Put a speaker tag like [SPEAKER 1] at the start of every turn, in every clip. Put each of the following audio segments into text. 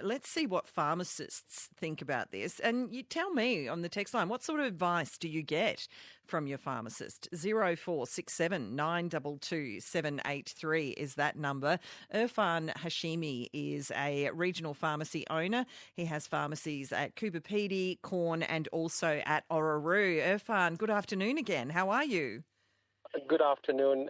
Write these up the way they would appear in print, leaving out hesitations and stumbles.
[SPEAKER 1] Let's see what pharmacists think about this. And you tell me on the text line, what sort of advice do you get from your pharmacist? 0467 922 783 is that number. Irfan Hashimi is a regional pharmacy owner. He has pharmacies at Coober Pedy, Corn and also at Orroroo. Irfan, good afternoon again. How are you?
[SPEAKER 2] Good afternoon,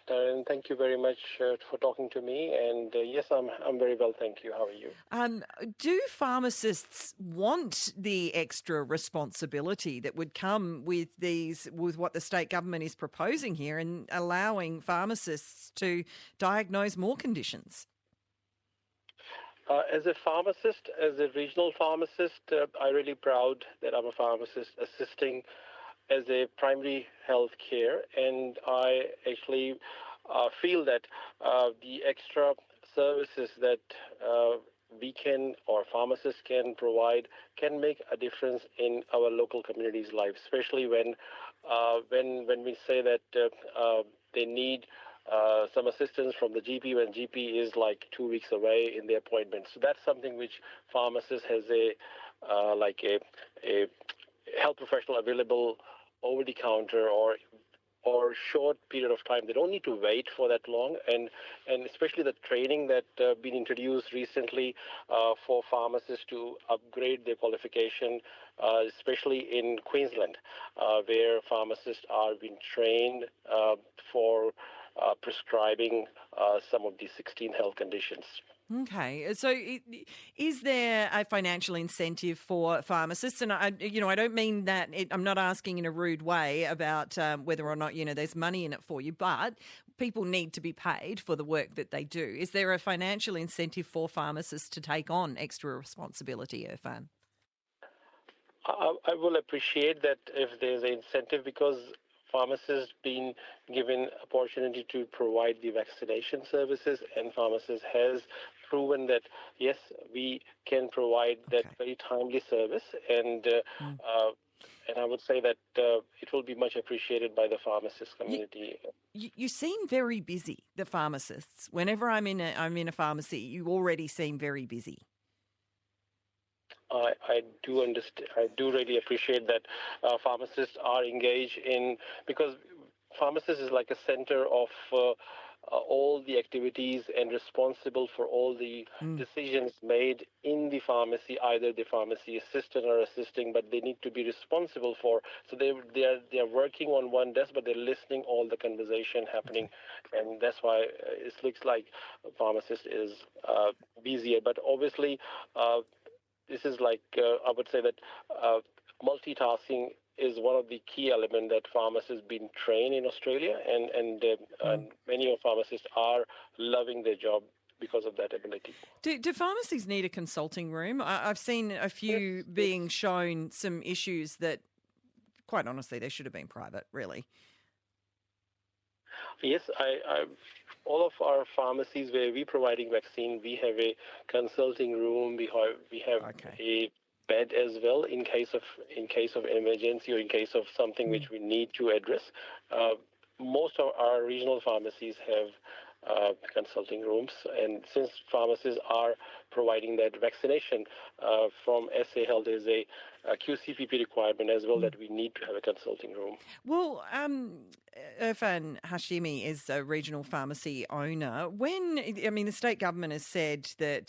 [SPEAKER 2] Darren. Thank you very much for talking to me. And yes, I'm very well, thank you. How are you?
[SPEAKER 1] Do pharmacists want the extra responsibility that would come with what the state government is proposing here and allowing pharmacists to diagnose more conditions?
[SPEAKER 2] As a pharmacist, as a regional pharmacist, I'm really proud that I'm a pharmacist assisting as a primary health care, and I actually feel that the extra services that we can or pharmacists can provide can make a difference in our local communities' lives, especially when we say that they need some assistance from the GP when GP is like 2 weeks away in the appointment. So that's something which pharmacist has a health professional available over the counter or short period of time. They don't need to wait for that long, and especially the training that been introduced recently for pharmacists to upgrade their qualification, especially in Queensland, where pharmacists are being trained for prescribing some of these 16 health conditions.
[SPEAKER 1] Okay, so is there a financial incentive for pharmacists? And I don't mean that. I'm not asking in a rude way about whether or not there's money in it for you, but people need to be paid for the work that they do. Is there a financial incentive for pharmacists to take on extra responsibility, Irfan?
[SPEAKER 2] I will appreciate that if there's an incentive, because pharmacists being given opportunity to provide the vaccination services, and pharmacists has proven that yes, we can provide that very timely service, and I would say that it will be much appreciated by the pharmacist community.
[SPEAKER 1] You seem very busy, the pharmacists. Whenever I'm in a pharmacy, you already seem very busy.
[SPEAKER 2] I do understand. I do really appreciate that pharmacists are engaged in, because pharmacist is like a center of all the activities and responsible for all the decisions made in the pharmacy. Either the pharmacy assistant or assisting, but they need to be responsible for. So they are working on one desk, but they're listening all the conversation happening, and that's why it looks like a pharmacist is busier. But obviously. This is like, I would say that multitasking is one of the key elements that pharmacists been trained in Australia, and many of pharmacists are loving their job because of that ability.
[SPEAKER 1] Do pharmacies need a consulting room? I've seen a few being shown some issues that, quite honestly, they should have been private, really.
[SPEAKER 2] Yes, all of our pharmacies where we're providing vaccine, we have a consulting room. We have a bed as well in case of emergency or in case of something which we need to address. Most of our regional pharmacies have consulting rooms, and since pharmacists are providing that vaccination from SA Health, there's a QCPP requirement as well that we need to have a consulting room.
[SPEAKER 1] Well, Irfan Hashimi is a regional pharmacy owner. The state government has said that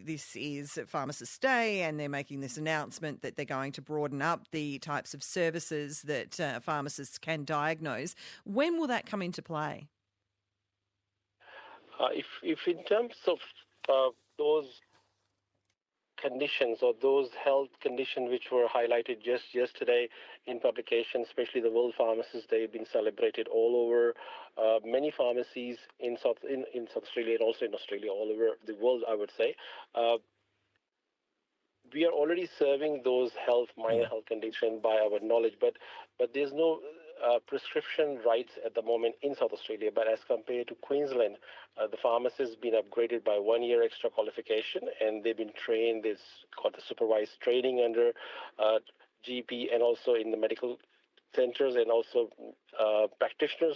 [SPEAKER 1] this is Pharmacist Day, and they're making this announcement that they're going to broaden up the types of services that pharmacists can diagnose. When will that come into play?
[SPEAKER 2] If in terms of those conditions or those health conditions which were highlighted just yesterday in publication, especially the World Pharmacist, they've been celebrated all over many pharmacies in South Australia and also in Australia, all over the world, I would say. We are already serving those minor health conditions by our knowledge, but there's no prescription rights at the moment in South Australia. But as compared to Queensland, the pharmacists been upgraded by 1 year extra qualification, and they've been trained. They've got the supervised training under GP and also in the medical centers, and also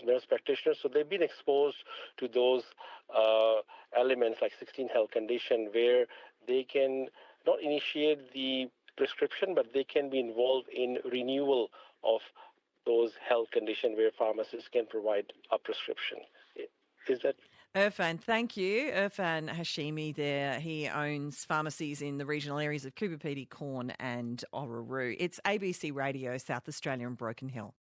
[SPEAKER 2] nurse practitioners. So they've been exposed to those elements like 16 health condition where they can not initiate the prescription, but they can be involved in renewal of those health conditions where pharmacists can provide a prescription. Is that
[SPEAKER 1] Irfan, thank you. Irfan Hashimi there. He owns pharmacies in the regional areas of Coober Pedy, Corn and Orroroo. It's ABC Radio, South Australia and Broken Hill.